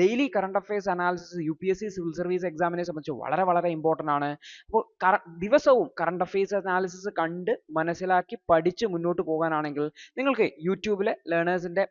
Daily current affairs analysis UPSC civil service എക്സാമിനെ സംബന്ധിച്ച് വളരെ വളരെ ഇമ്പോർട്ടൻ്റ് ആണ്. അപ്പോൾ ദിവസവും കറണ്ട് അഫയേഴ്സ് അനാലിസിസ് കണ്ട് മനസ്സിലാക്കി പഠിച്ച് മുന്നോട്ട് പോകാനാണെങ്കിൽ നിങ്ങൾക്ക് യൂട്യൂബിലെ ലേണേഴ്സിൻ്റെ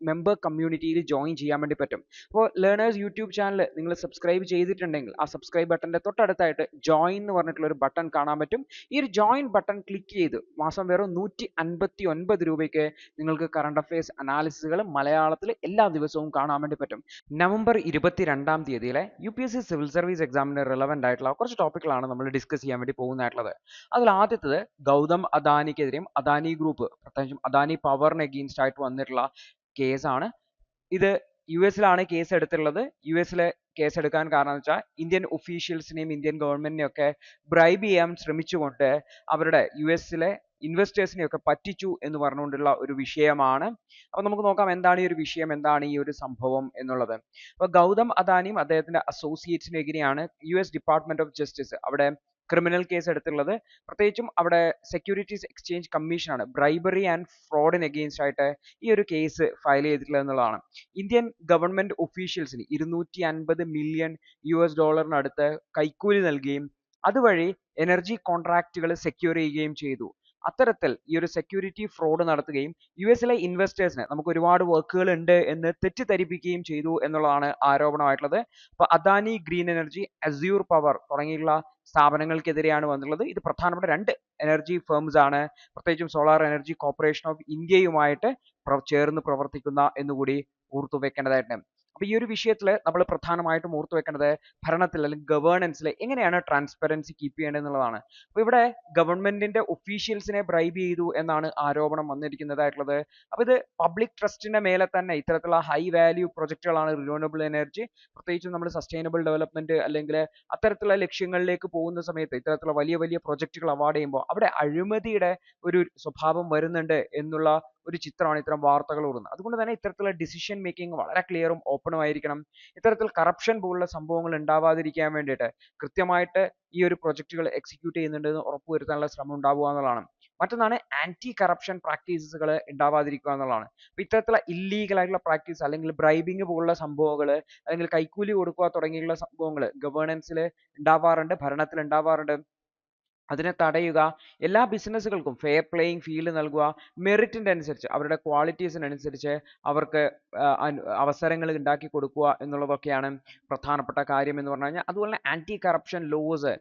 മെമ്പർ കമ്മ്യൂണിറ്റിയിൽ ജോയിൻ ചെയ്യാൻ വേണ്ടി പറ്റും. അപ്പോൾ ലേണേഴ്സ് യൂട്യൂബ് ചാനൽ നിങ്ങൾ സബ്സ്ക്രൈബ് ചെയ്തിട്ടുണ്ടെങ്കിൽ ആ സബ്സ്ക്രൈബ് ബട്ടൻ്റെ തൊട്ടടുത്തായിട്ട് ജോയിൻ എന്ന് പറഞ്ഞിട്ടുള്ള ഒരു ബട്ടൺ കാണാൻ പറ്റും. ഈ ഒരു ജോയിൻ ബട്ടൺ ക്ലിക്ക് ചെയ്ത് മാസം വെറും 159 രൂപയ്ക്ക് നിങ്ങൾക്ക് കറണ്ട് അഫയേഴ്സ് അനാലിസിസുകൾ മലയാളത്തിൽ എല്ലാ ദിവസവും കാണാൻ വേണ്ടി പറ്റും. നവംബർ 22-ാം തീയതിയിലെ UPSC സിവിൽ സർവീസ് എക്സാമിന് റിലവൻ്റ് ആയിട്ടുള്ള കുറച്ച് ടോപ്പിക്കുകളാണ് നമ്മൾ ഡിസ്കസ് ചെയ്യാൻ വേണ്ടി പോകുന്നതായിട്ടുള്ളത്. അതിൽ ആദ്യത്തത് ഗൗതം അദാനിക്കെതിരെയും അദാനി ഗ്രൂപ്പ് പ്രത്യേകിച്ചും അദാനി പവറിന് അഗെയിൻസ്റ്റ് ആയിട്ട് വന്നിട്ടുള്ള കേസാണ്. ഇത് US-ലാണ് കേസ് എടുത്തിട്ടുള്ളത്. US-ലെ കേസ് എടുക്കാൻ കാരണം എന്ന് വെച്ചാൽ ഇന്ത്യൻ ഒഫീഷ്യൽസിനെയും ഇന്ത്യൻ ഗവൺമെന്റിനെയും ഒക്കെ ബ്രൈബ് ചെയ്യാൻ ശ്രമിച്ചുകൊണ്ട് അവരുടെ US-ലെ ഇൻവെസ്റ്റേഴ്സിനെയൊക്കെ പറ്റിച്ചു എന്ന് പറഞ്ഞുകൊണ്ടുള്ള ഒരു വിഷയമാണ്. അപ്പോൾ നമുക്ക് നോക്കാം എന്താണ് ഈ ഒരു വിഷയം, എന്താണ് ഈ ഒരു സംഭവം എന്നുള്ളത്. അപ്പോൾ ഗൗതം അദാനിയും അദ്ദേഹത്തിന്റെ അസോസിയേറ്റ്സിനെതിരെയാണ് US ഡിപ്പാർട്ട്മെന്റ് ഓഫ് ജസ്റ്റിസ് അവിടെ ക്രിമിനൽ കേസ് എടുത്തിട്ടുള്ളത്. പ്രത്യേകിച്ചും അവിടെ സെക്യൂരിറ്റീസ് എക്സ്ചേഞ്ച് കമ്മീഷനാണ് ബ്രൈബറി ആൻഡ് ഫ്രോഡിന് അഗെയിൻസ്റ്റ് ആയിട്ട് ഈ ഒരു കേസ് ഫയൽ ചെയ്തിട്ടുള്ളത് എന്നുള്ളതാണ്. ഇന്ത്യൻ ഗവൺമെന്റ് ഒഫീഷ്യൽസിന് $250 മില്യൺ അടുത്ത് കൈക്കൂലി നൽകുകയും അതുവഴി എനർജി കോൺട്രാക്റ്റുകൾ സെക്യൂർ ചെയ്യുകയും ചെയ്തു. അത്തരത്തിൽ ഈ ഒരു സെക്യൂരിറ്റി ഫ്രോഡ് നടത്തുകയും US-ലെ ഇൻവെസ്റ്റേഴ്സിന് നമുക്ക് ഒരുപാട് വർക്കുകൾ ഉണ്ട് എന്ന് തെറ്റിദ്ധരിപ്പിക്കുകയും ചെയ്തു എന്നുള്ളതാണ് ആരോപണമായിട്ടുള്ളത്. അപ്പോൾ Adani green energy, Azure power തുടങ്ങിയുള്ള സ്ഥാപനങ്ങൾക്കെതിരെയാണ് വന്നിട്ടുള്ളത്. ഇത് പ്രധാനപ്പെട്ട 2 എനർജി ഫേംസ് ആണ്. പ്രത്യേകിച്ചും സോളാർ എനർജി കോർപ്പറേഷൻ ഓഫ് ഇന്ത്യയുമായിട്ട് ചേർന്ന് പ്രവർത്തിക്കുന്ന എന്നുകൂടി ഓർത്തു വെക്കേണ്ടതായിട്ടുണ്ട്. അപ്പോൾ ഈ ഒരു വിഷയത്തിൽ നമ്മൾ പ്രധാനമായിട്ടും ഓർത്തു വെക്കേണ്ടത് ഭരണത്തിൽ അല്ലെങ്കിൽ ഗവേണൻസിൽ എങ്ങനെയാണ് ട്രാൻസ്പെറൻസി കീപ്പ് ചെയ്യേണ്ടത് എന്നുള്ളതാണ്. അപ്പോൾ ഇവിടെ ഗവൺമെന്റിന്റെ ഒഫീഷ്യൽസിനെ ബ്രൈബ് ചെയ്തു എന്നാണ് ആരോപണം വന്നിരിക്കുന്നതായിട്ടുള്ളത്. അപ്പോൾ ഇത് പബ്ലിക് ട്രസ്റ്റിന്റെ മേലെ തന്നെ ഇത്തരത്തിലുള്ള ഹൈ വാല്യൂ പ്രൊജക്റ്റുകളാണ് റിന്യൂവബിൾ എനർജി. പ്രത്യേകിച്ചും നമ്മൾ സസ്റ്റൈനബിൾ ഡെവലപ്മെന്റ് അല്ലെങ്കിൽ അത്തരത്തിലുള്ള ലക്ഷ്യങ്ങളിലേക്ക് പോകുന്ന സമയത്ത് ഇത്തരത്തിലുള്ള വലിയ വലിയ പ്രൊജക്റ്റുകൾ അവാർഡ് ചെയ്യുമ്പോൾ അവിടെ അഴിമതിയുടെ ഒരു സ്വഭാവം വരുന്നുണ്ട് എന്നുള്ള ഒരു ചിത്രമാണ് ഇത്തരം വാർത്തകൾ ഓടുന്നത്. അതുകൊണ്ട് തന്നെ ഇത്തരത്തിലുള്ള ഡിസിഷൻ മേക്കിംഗ് വളരെ ക്ലിയറും ഓപ്പണും ആയിരിക്കണം. ഇത്തരത്തിൽ കറപ്ഷൻ പോലുള്ള സംഭവങ്ങൾ ഉണ്ടാവാതിരിക്കാൻ വേണ്ടിയിട്ട് കൃത്യമായിട്ട് ഈ ഒരു പ്രൊജക്റ്റുകൾ എക്സിക്യൂട്ട് ചെയ്യുന്നുണ്ടെന്ന് ഉറപ്പുവരുത്താനുള്ള ശ്രമം ഉണ്ടാവുക എന്നുള്ളതാണ്. മറ്റൊന്നാണ് ആന്റി കറപ്ഷൻ പ്രാക്ടീസുകൾ ഉണ്ടാവാതിരിക്കുക എന്നുള്ളതാണ്. അപ്പോൾ ഇത്തരത്തിലുള്ള ഇല്ലീഗൽ ആയിട്ടുള്ള പ്രാക്ടീസ് അല്ലെങ്കിൽ ബ്രൈബിങ് പോലുള്ള സംഭവങ്ങൾ അല്ലെങ്കിൽ കൈക്കൂലി കൊടുക്കുക തുടങ്ങിയുള്ള സംഭവങ്ങൾ ഗവേണൻസിൽ ഉണ്ടാവാറുണ്ട്, ഭരണത്തിൽ ഉണ്ടാവാറുണ്ട്. അതിനെ തടയുക, എല്ലാ ബിസിനസ്സുകൾക്കും ഫെയർ പ്ലേയിങ് ഫീൽഡ് നൽകുക, മെറിറ്റിൻ്റെ അനുസരിച്ച് അവരുടെ ക്വാളിറ്റീസിനനുസരിച്ച് അവർക്ക് അവസരങ്ങൾ ഉണ്ടാക്കി കൊടുക്കുക എന്നുള്ളതൊക്കെയാണ് പ്രധാനപ്പെട്ട കാര്യം എന്ന് പറഞ്ഞു കഴിഞ്ഞാൽ. അതുപോലെ ആൻറ്റി കറപ്ഷൻ ലോസ്,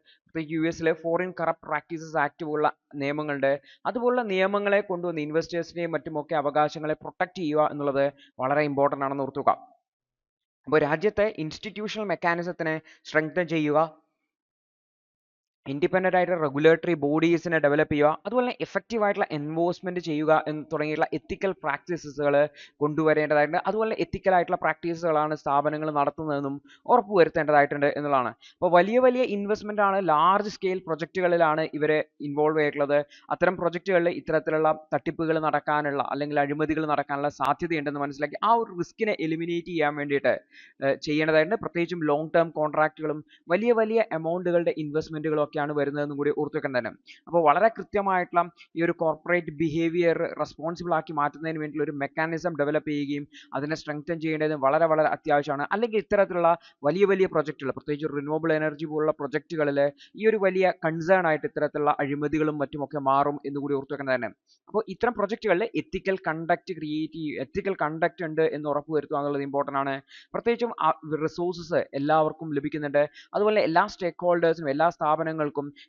US-ലെ ഫോറിൻ കറപ്റ്റ് പ്രാക്ടീസസ് ആക്ട് പോലുള്ള നിയമങ്ങളുണ്ട്. അതുപോലുള്ള നിയമങ്ങളെ കൊണ്ടുവന്ന് ഇൻവെസ്റ്റേഴ്സിനെയും മറ്റുമൊക്കെ അവകാശങ്ങളെ പ്രൊട്ടക്റ്റ് ചെയ്യുക എന്നുള്ളത് വളരെ ഇമ്പോർട്ടൻ്റ് ആണെന്ന് ഓർത്തുക. അപ്പോൾ രാജ്യത്തെ ഇൻസ്റ്റിറ്റ്യൂഷണൽ മെക്കാനിസത്തിനെ സ്ട്രെങ്തൻ ചെയ്യുക, ഇൻഡിപെൻഡൻ്റ് ആയിട്ട് റെഗുലേറ്ററി ബോഡീസിനെ ഡെവലപ്പ് ചെയ്യുക, അതുപോലെ എഫക്റ്റീവ് ആയിട്ടുള്ള എൻഫോഴ്സ്മെന്റ് ചെയ്യുക തുടങ്ങിയുള്ള എത്തിക്കൽ പ്രാക്ടീസസുകൾ കൊണ്ടുവരേണ്ടതായിട്ടുണ്ട്. അതുപോലെ എത്തിക്കൽ ആയിട്ടുള്ള പ്രാക്ടീസുകളാണ് സ്ഥാപനങ്ങൾ നടത്തുന്നതെന്നും ഉറപ്പുവരുത്തേണ്ടതായിട്ടുണ്ട് എന്നുള്ളതാണ്. അപ്പോൾ വലിയ വലിയ ഇൻവെസ്റ്റ്മെന്റ് ആണ്, ലാർജ് സ്കെയിൽ പ്രൊജക്റ്റുകളിലാണ് ഇവരെ ഇൻവോൾവ് ആയിട്ടുള്ളത്. അത്തരം പ്രൊജക്റ്റുകളിൽ ഇത്തരത്തിലുള്ള തട്ടിപ്പുകൾ നടക്കാനുള്ള അല്ലെങ്കിൽ അഴിമതികൾ നടക്കാനുള്ള സാധ്യതയുണ്ടെന്ന് മനസ്സിലാക്കി ആ ഒരു റിസ്കിനെ എലിമിനേറ്റ് ചെയ്യാൻ വേണ്ടിയിട്ട് ചെയ്യേണ്ടതായിട്ടുണ്ട്. പ്രത്യേകിച്ചും ലോങ് ടേം കോൺട്രാക്റ്റുകളും വലിയ വലിയ എമൗണ്ടുകളുടെ ഇൻവെസ്റ്റ്മെന്റുകളും ഒക്കെയാണ് വരുന്നതെന്നും കൂടി ഓർത്തു വെക്കാൻ തന്നെ. അപ്പോൾ വളരെ കൃത്യമായിട്ടുള്ള ഈ ഒരു കോർപ്പറേറ്റ് ബിഹേവിയർ റെസ്പോൺസിബിൾ ആക്കി മാറ്റുന്നതിന് വേണ്ടിയുള്ള ഒരു മെക്കാനിസം ഡെവലപ്പ് ചെയ്യുകയും അതിനെ സ്ട്രെങ്തൻ ചെയ്യേണ്ടത് വളരെ വളരെ അത്യാവശ്യമാണ്. അല്ലെങ്കിൽ ഇത്തരത്തിലുള്ള വലിയ വലിയ പ്രൊജക്റ്റുകൾ, പ്രത്യേകിച്ച് റിന്യൂവബിൾ എനർജി പോലുള്ള പ്രൊജക്റ്റുകളിൽ ഈ ഒരു വലിയ കൺസേൺ ആയിട്ട് ഇത്തരത്തിലുള്ള അഴിമതികളും മറ്റുമൊക്കെ മാറും എന്നുകൂടി ഓർത്തു വെക്കാൻ തന്നെ. അപ്പോൾ ഇത്തരം പ്രൊജക്റ്റുകളിൽ എത്തിക്കൽ കണ്ടക്ട് ഉണ്ട് എന്ന് ഉറപ്പുവരുത്തുക എന്നുള്ളത് ഇമ്പോർട്ടൻ്റ് ആണ്. പ്രത്യേകിച്ചും റിസോഴ്സസ് എല്ലാവർക്കും ലഭിക്കുന്നുണ്ട്. അതുപോലെ എല്ലാ സ്റ്റേക്ക് ഹോൾഡേഴ്സിനും എല്ലാ സ്ഥാപനങ്ങൾക്കും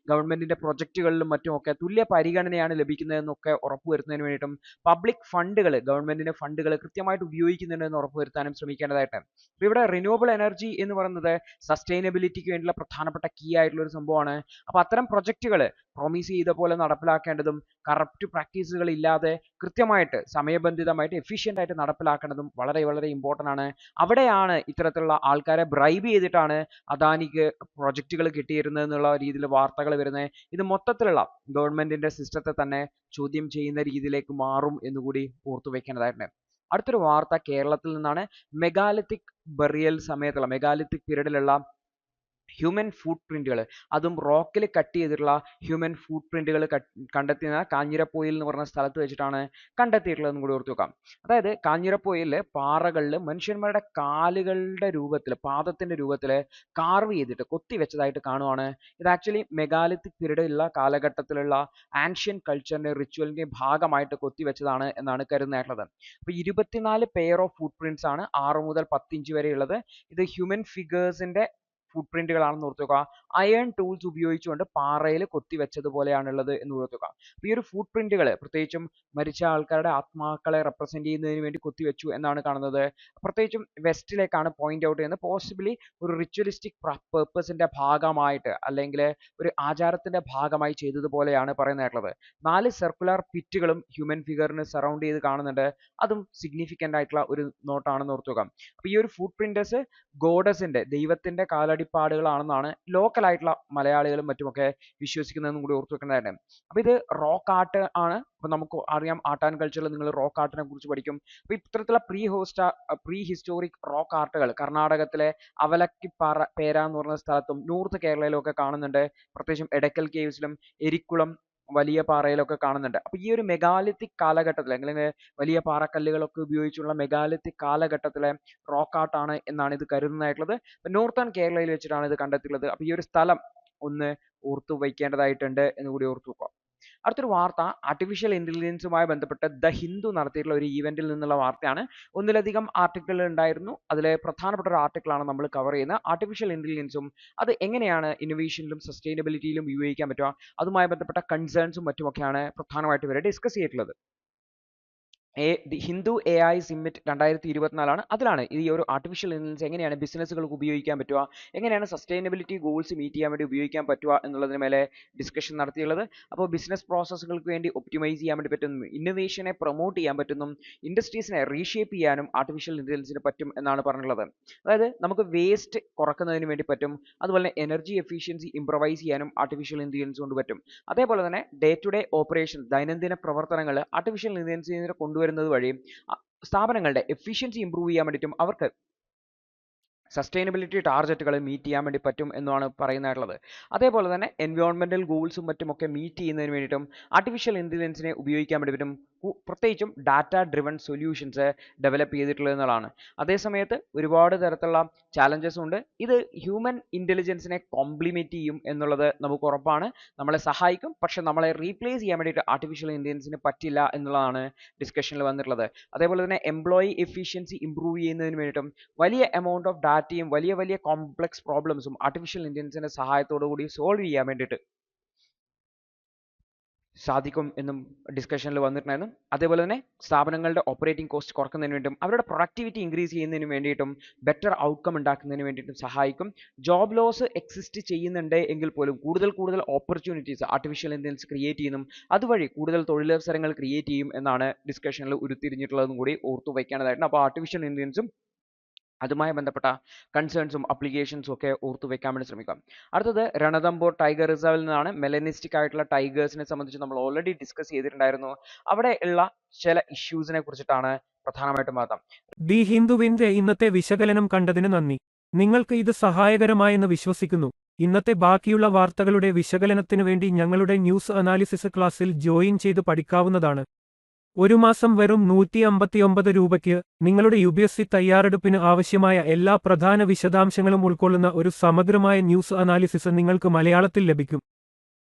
ഗവൺമെന്റിന്റെ പ്രൊജക്റ്റുകളിലും മറ്റുമൊക്കെ തുല്യ പരിഗണനയാണ് ലഭിക്കുന്നതെന്നൊക്കെ ഉറപ്പുവരുത്തുന്നതിന് വേണ്ടിയിട്ടും പബ്ലിക് ഫണ്ടുകൾ, ഗവൺമെന്റിന്റെ ഫണ്ടുകൾ കൃത്യമായിട്ട് ഉപയോഗിക്കുന്നുണ്ടെന്ന് ഉറപ്പുവരുത്താനും ശ്രമിക്കേണ്ടതായിട്ട്. അപ്പോൾ ഇവിടെ റിന്യൂവബിൾ എനർജി എന്ന് പറയുന്നത് സസ്റ്റൈനബിലിറ്റിക്ക് വേണ്ടിയുള്ള പ്രധാനപ്പെട്ട കീ ആയിട്ടുള്ള ഒരു സംഭവമാണ്. അപ്പോൾ അത്തരം പ്രൊജക്റ്റുകൾ പ്രോമിസ് ചെയ്ത പോലെ നടപ്പിലാക്കേണ്ടതും കറപ്റ്റ് പ്രാക്ടീസുകൾ ഇല്ലാതെ കൃത്യമായിട്ട് സമയബന്ധിതമായിട്ട് എഫിഷ്യൻ്റ് ആയിട്ട് നടപ്പിലാക്കേണ്ടതും വളരെ വളരെ ഇമ്പോർട്ടൻ്റ് ആണ്. അവിടെയാണ് ഇത്തരത്തിലുള്ള ആൾക്കാരെ ബ്രൈബ് ചെയ്തിട്ടാണ് അദാനിക്ക് പ്രൊജക്റ്റുകൾ കിട്ടിയിരുന്നത് എന്നുള്ള രീതിയിൽ വാർത്തകൾ വരുന്നത്. ഇത് മൊത്തത്തിലുള്ള ഗവൺമെന്റിന്റെ സിസ്റ്റത്തെ തന്നെ ചോദ്യം ചെയ്യുന്ന രീതിയിലേക്ക് മാറും എന്നുകൂടി ഓർത്തു വെക്കേണ്ടതായിട്ടുണ്ട്. അടുത്തൊരു വാർത്ത കേരളത്തിൽ നിന്നാണ്. മെഗാലിത്തിക് ബറിയൽ സമയത്തുള്ള മെഗാലിത്തിക് പീരീഡിലുള്ള ഹ്യൂമൻ ഫുട് പ്രിന്റുകൾ, അതും റോക്കിൽ കട്ട് ചെയ്തിട്ടുള്ള ഹ്യൂമൻ ഫുട് പ്രിന്റുകൾ കണ്ടെത്തിയ കാഞ്ഞിരപ്പൊയിൽ എന്ന് പറഞ്ഞ സ്ഥലത്ത് വെച്ചിട്ടാണ് കണ്ടെത്തിയിട്ടുള്ളതെന്ന് കൂടി ഓർത്ത് വെക്കാം. അതായത് കാഞ്ഞിരപ്പൊയിലെ പാറകളിൽ മനുഷ്യന്മാരുടെ കാലുകളുടെ രൂപത്തിൽ, പാദത്തിന്റെ രൂപത്തിൽ കാർവ് ചെയ്തിട്ട് കൊത്തി വെച്ചതായിട്ട് കാണുവാണ്. ഇത് ആക്ച്വലി മെഗാലിത്തിക് പീരീഡിലുള്ള കാലഘട്ടത്തിലുള്ള ആൻഷ്യൻ കൾച്ചറിന്റെ റിച്വലിന്റെ ഭാഗമായിട്ട് കൊത്തിവെച്ചതാണ് എന്നാണ് കരുതുന്നതായിട്ടുള്ളത്. അപ്പൊ 24 പെയർ ഓഫ് ഫുട് പ്രിന്റ്സ് ആണ് 6 മുതൽ 10 ഇഞ്ച് വരെ ഉള്ളത്. ഇത് ഹ്യൂമൻ ഫിഗേഴ്സിന്റെ ഫുട് പ്രിന്റുകളാണെന്ന് ഓർത്ത് വെക്കുക. അയൺ ടൂൾസ് ഉപയോഗിച്ചുകൊണ്ട് പാറയിൽ കൊത്തിവെച്ചതുപോലെയാണുള്ളത് എന്ന് ഓർത്ത് വെക്കുക. അപ്പൊ ഈ ഒരു ഫുട് പ്രിന്റുകൾ പ്രത്യേകിച്ചും മരിച്ച ആൾക്കാരുടെ ആത്മാക്കളെ റെപ്രസെന്റ് ചെയ്യുന്നതിന് വേണ്ടി കൊത്തിവെച്ചു എന്നാണ് കാണുന്നത്. പ്രത്യേകിച്ചും വെസ്റ്റിലേക്കാണ് പോയിന്റ് ഔട്ട് ചെയ്യുന്നത്. പോസിബിലി ഒരു റിച്വലിസ്റ്റിക് പേർപ്പസിന്റെ ഭാഗമായിട്ട് അല്ലെങ്കിൽ ഒരു ആചാരത്തിന്റെ ഭാഗമായി ചെയ്തതുപോലെയാണ് പറയുന്നതായിട്ടുള്ളത്. 4 സർക്കുലർ പിറ്റുകളും ഹ്യൂമൻ ഫിഗറിന് സറൗണ്ട് ചെയ്ത് കാണുന്നുണ്ട്. അതും സിഗ്നിഫിക്കന്റ് ആയിട്ടുള്ള ഒരു നോട്ടാണെന്ന് ഓർത്ത് വെക്കാം. അപ്പൊ ഈ ഒരു ഫുട് പ്രിന്റേഴ്സ് ഗോഡസിന്റെ, ദൈവത്തിന്റെ കാലടിപ്പാടുകളാണെന്നാണ് ലോക്കൽ ആയിട്ടുള്ള മലയാളികളും മറ്റുമൊക്കെ വിശ്വസിക്കുന്നതെന്നും കൂടി ഓർത്ത് വെക്കേണ്ടതാണ്. അപ്പൊ ഇത് റോക്ക് ആർട്ട് ആണ്. അപ്പൊ നമുക്ക് അറിയാം, ആർട്ട് ആൻഡ് കൾച്ചറിൽ നിങ്ങൾ റോക്ക് ആർട്ടിനെ കുറിച്ച് പഠിക്കും. അപ്പൊ ഇത്തരത്തിലുള്ള പ്രീ ഹിസ്റ്റോറിക് റോക്ക് ആർട്ടുകൾ കർണാടകത്തിലെ അവലക്കിപ്പാറ പേര എന്ന് പറഞ്ഞ സ്ഥലത്തും നോർത്ത് കേരളയിലും ഒക്കെ കാണുന്നുണ്ട്. പ്രത്യേകിച്ചും എടക്കൽ കേവ്സിലും എരിക്കുളം വലിയ പാറയിലൊക്കെ കാണുന്നുണ്ട്. അപ്പൊ ഈ ഒരു മെഗാലിത്തിക് കാലഘട്ടത്തിൽ അല്ലെങ്കിൽ വലിയ പാറക്കല്ലുകളൊക്കെ ഉപയോഗിച്ചുള്ള മെഗാലിത്തിക് കാലഘട്ടത്തിലെ റോക്ക് ആർട്ട് ആണ് എന്നാണ് ഇത് കരുതുന്നതായിട്ടുള്ളത്. നോർത്തേൺ കേരളയിൽ വെച്ചിട്ടാണ് ഇത് കണ്ടെത്തിയുള്ളത്. അപ്പൊ ഈ ഒരു സ്ഥലം ഒന്ന് ഓർത്തു വയ്ക്കേണ്ടതായിട്ടുണ്ട് എന്ന് കൂടി ഓർത്തു വെക്കുക. അടുത്തൊരു വാർത്ത ആർട്ടിഫിഷ്യൽ ഇന്റലിജൻസുമായി ബന്ധപ്പെട്ട് ദ ഹിന്ദു നടത്തിയിട്ടുള്ള ഒരു ഈവന്റിൽ നിന്നുള്ള വാർത്തയാണ്. ഒന്നിലധികം ആർട്ടിക്കിൾ ഉണ്ടായിരുന്നു. അതിലെ പ്രധാനപ്പെട്ട ഒരു ആർട്ടിക്കിളാണ് നമ്മൾ കവർ ചെയ്യുന്നത്. ആർട്ടിഫിഷ്യൽ ഇന്റലിജൻസും അത് എങ്ങനെയാണ് ഇന്നോവേഷനിലും സസ്റ്റൈനബിലിറ്റിയിലും ഉപയോഗിക്കാൻ പറ്റുക, അതുമായി ബന്ധപ്പെട്ട കൺസേൺസും മറ്റുമൊക്കെയാണ് പ്രധാനമായിട്ട് ഇവരെ ഡിസ്കസ് ചെയ്തിട്ടുള്ളത്. ദി ഹിന്ദു AI സിമ്മിറ്റ് 2024 അതിലാണ് ഈ ഒരു ആർട്ടിഫിഷ്യൽ ഇന്റലിജൻസ് എങ്ങനെയാണ് ബിസിനസ്സുകൾക്ക് ഉപയോഗിക്കാൻ പറ്റുക, എങ്ങനെയാണ് സസ്റ്റൈനബിലിറ്റി ഗോൾസ് മീറ്റ് ചെയ്യാൻ വേണ്ടി ഉപയോഗിക്കാൻ പറ്റുക എന്നുള്ളതിന് മേലെ ഡിസ്കഷൻ നടത്തിയുള്ളത്. അപ്പോൾ ബിസിനസ് പ്രോസസ്സുകൾക്ക് വേണ്ടി ഒപ്റ്റിമൈസ് ചെയ്യാൻ വേണ്ടി പറ്റുന്നു, ഇന്നോവേഷനെ പ്രൊമോട്ട് ചെയ്യാൻ പറ്റുന്നു, ഇൻഡസ്ട്രീസിനെ റീഷേപ്പ് ചെയ്യാനും ആർട്ടിഫിഷ്യൽ ഇന്റലിജൻസിന് പറ്റും എന്നാണ് പറഞ്ഞിട്ടുള്ളത്. അതായത് നമുക്ക് വേസ്റ്റ് കുറക്കുന്നതിന് വേണ്ടി പറ്റും, അതുപോലെ എനർജി എഫിഷ്യൻസി ഇംപ്രവൈസ് ചെയ്യാനും ആർട്ടിഫിഷ്യൽ ഇന്റലിജൻസ് കൊണ്ട് പറ്റും. അതേപോലെ തന്നെ ഡേ ടു ഡേ ഓപ്പറേഷൻ, ദൈനംദിന പ്രവർത്തനങ്ങൾ ആർട്ടിഫിഷ്യൽ ഇന്റലിജൻസിനെ കൊണ്ടുവരുന്നത് വഴി സ്ഥാപനങ്ങളുടെ എഫിഷ്യൻസി ഇംപ്രൂവ് ചെയ്യാൻ വേണ്ടിയിട്ടും അവർക്ക് സസ്റ്റൈനബിലിറ്റി ടാർഗറ്റുകൾ മീറ്റ് ചെയ്യാൻ വേണ്ടി പറ്റും എന്നാണ് പറയുന്നതായിട്ടുള്ളത്. അതേപോലെ തന്നെ എൻവയോൺമെന്റൽ ഗോൾസും മറ്റുമൊക്കെ മീറ്റ് ചെയ്യുന്നതിന് വേണ്ടിയിട്ടും ആർട്ടിഫിഷ്യൽ ഇന്റലിജൻസിനെ ഉപയോഗിക്കാൻ വേണ്ടി പറ്റും. പ്രത്യേകിച്ചും ഡാറ്റ ഡ്രിവൺ സൊല്യൂഷൻസ് ഡെവലപ്പ് ചെയ്തിട്ടുള്ളത് എന്നുള്ളതാണ്. അതേസമയത്ത് ഒരുപാട് തരത്തിലുള്ള ചാലഞ്ചസ് ഉണ്ട്. ഇത് ഹ്യൂമൻ ഇന്റലിജൻസിനെ കോംപ്ലിമെന്റ് ചെയ്യും എന്നുള്ളത് നമുക്ക് ഉറപ്പാണ്, നമ്മളെ സഹായിക്കും. പക്ഷെ നമ്മളെ റീപ്ലേസ് ചെയ്യാൻ വേണ്ടിയിട്ട് ആർട്ടിഫിഷ്യൽ ഇന്റലിജൻസിന് പറ്റില്ല എന്നുള്ളതാണ് ഡിസ്കഷനിൽ വന്നിട്ടുള്ളത്. അതേപോലെ തന്നെ എംപ്ലോയി എഫിഷ്യൻസി ഇംപ്രൂവ് ചെയ്യുന്നതിന് വേണ്ടിയിട്ടും വലിയ എമൗണ്ട് ഓഫ് ഡാറ്റയും വലിയ വലിയ കോംപ്ലക്സ് പ്രോബ്ലംസും ആർട്ടിഫിഷ്യൽ ഇന്റലിജൻസിന്റെ സഹായത്തോടു കൂടി സോൾവ് ചെയ്യാൻ വേണ്ടിയിട്ട് സാധിക്കും എന്നും ഡിസ്കഷനിൽ വന്നിട്ടുണ്ടായിരുന്നു. അതേപോലെ തന്നെ സ്ഥാപനങ്ങളുടെ ഓപ്പറേറ്റിംഗ് കോസ്റ്റ് കുറക്കുന്നതിന് വേണ്ടിയിട്ടും അവരുടെ പ്രൊഡക്ടിവിറ്റി ഇൻക്രീസ് ചെയ്യുന്നതിന് വേണ്ടിയിട്ടും ബെറ്റർ ഔട്ട്കം ഉണ്ടാക്കുന്നതിന് വേണ്ടിയിട്ടും സഹായിക്കും. ജോബ് ലോസ് എക്സിസ്റ്റ് ചെയ്യുന്നുണ്ട് എങ്കിൽ പോലും കൂടുതൽ ഓപ്പർച്യൂണിറ്റീസ് ആർട്ടിഫിഷ്യൽ ഇന്റലിജൻസ് ക്രിയേറ്റ് ചെയ്യുന്നു, അതുവഴി കൂടുതൽ തൊഴിലവസരങ്ങൾ ക്രിയേറ്റ് ചെയ്യും എന്നാണ് ഡിസ്കഷനിൽ ഉരുത്തിരിഞ്ഞിട്ടുള്ളതും കൂടി ഓർത്തു വയ്ക്കേണ്ടതായിട്ടുണ്ട്. അപ്പോൾ ആർട്ടിഫിഷ്യൽ ഇന്റലിജൻസും അതുമായി ബന്ധപ്പെട്ട കൺസേൺസും അപ്ലിക്കേഷൻസും ഒക്കെ ഓർത്തു വെക്കാൻ വേണ്ടി ശ്രമിക്കാം. അടുത്തത് രണതംബോർ ടൈഗർ റിസർവിൽ നിന്നാണ്. മെലനിസ്റ്റിക് ആയിട്ടുള്ള ടൈഗേഴ്സിനെ സംബന്ധിച്ച് നമ്മൾ ഓൾറെഡി ഡിസ്കസ് ചെയ്തിട്ടുണ്ടായിരുന്നു. അവിടെ ഉള്ള ചില ഇഷ്യൂസിനെ കുറിച്ചിട്ടാണ് പ്രധാനമായിട്ടും വാദം. ദി ഹിന്ദുവിന്റെ ഇന്നത്തെ വിശകലനം കണ്ടതിന് നന്ദി. നിങ്ങൾക്ക് ഇത് സഹായകരമായെന്ന് വിശ്വസിക്കുന്നു. ഇന്നത്തെ ബാക്കിയുള്ള വാർത്തകളുടെ വിശകലനത്തിനു വേണ്ടി ഞങ്ങളുടെ ന്യൂസ് അനാലിസിസ് ക്ലാസ്സിൽ ജോയിൻ ചെയ്ത് പഠിക്കാവുന്നതാണ്. ഒരു മാസം വെറും 159 രൂപയ്ക്ക് നിങ്ങളുടെ UPSC തയ്യാറെടുപ്പിന് ആവശ്യമായ എല്ലാ പ്രധാന വിശദാംശങ്ങളും ഉൾക്കൊള്ളുന്ന ഒരു സമഗ്രമായ ന്യൂസ് അനാലിസിസ് നിങ്ങൾക്ക് മലയാളത്തിൽ ലഭിക്കും.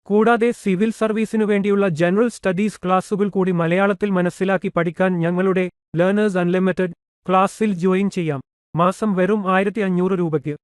കൂടാതെ സിവിൽ സർവീസിനു വേണ്ടിയുള്ള ജനറൽ സ്റ്റഡീസ് ക്ലാസുകൾ കൂടി മലയാളത്തിൽ മനസ്സിലാക്കി പഠിക്കാൻ ഞങ്ങളുടെ ലേണേഴ്സ് അൺലിമിറ്റഡ് ക്ലാസ്സിൽ ജോയിൻ ചെയ്യാം. മാസം വെറും 1500 രൂപയ്ക്ക്.